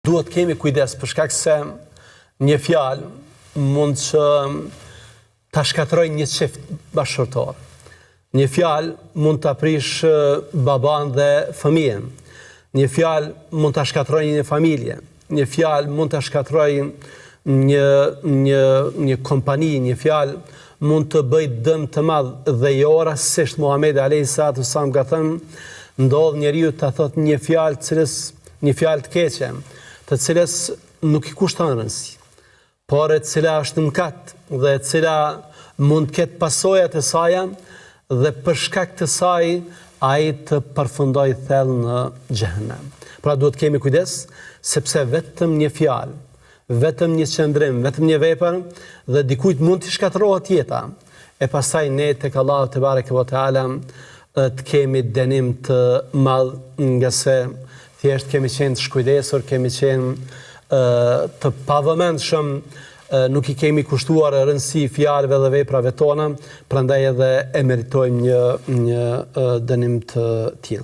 Duhet kemi kujdes për shkak se një fjalë mund që ta shkatërrojë një çift bashkëtorë. Një fjalë mund ta prish baban dhe fëmijën. Një fjalë mund ta shkatërrojë një familje. Një fjalë mund ta shkatërrojë një kompani, një fjalë mund të bëjë dëm të madh dhe jo rastësisht Muhamedi alayhis salam ka thënë, ndodh njeriu ta thotë një fjalë të keqe, të cilës nuk i kushton rëndësi, por e cila është mëkat dhe e cila mund të ketë pasojat e saj dhe për shkak të saj ai të përfundojë thellë në xhehenem. Pra duhet kemi kujdes, sepse vetëm një fjalë, vetëm një qëndrim, vetëm një vepër dhe dikujt mund të shkatërrohet jeta. E pastaj ne tek Allahu te bareke ve teala të kemi dënim të madh, nga se thjesht kemi qenë të shkujdesur, kemi qenë të pavëmendshëm, nuk i kemi kushtuar rëndësi fjalëve dhe veprave tona, prandaj edhe e meritojmë një dënim të tillë.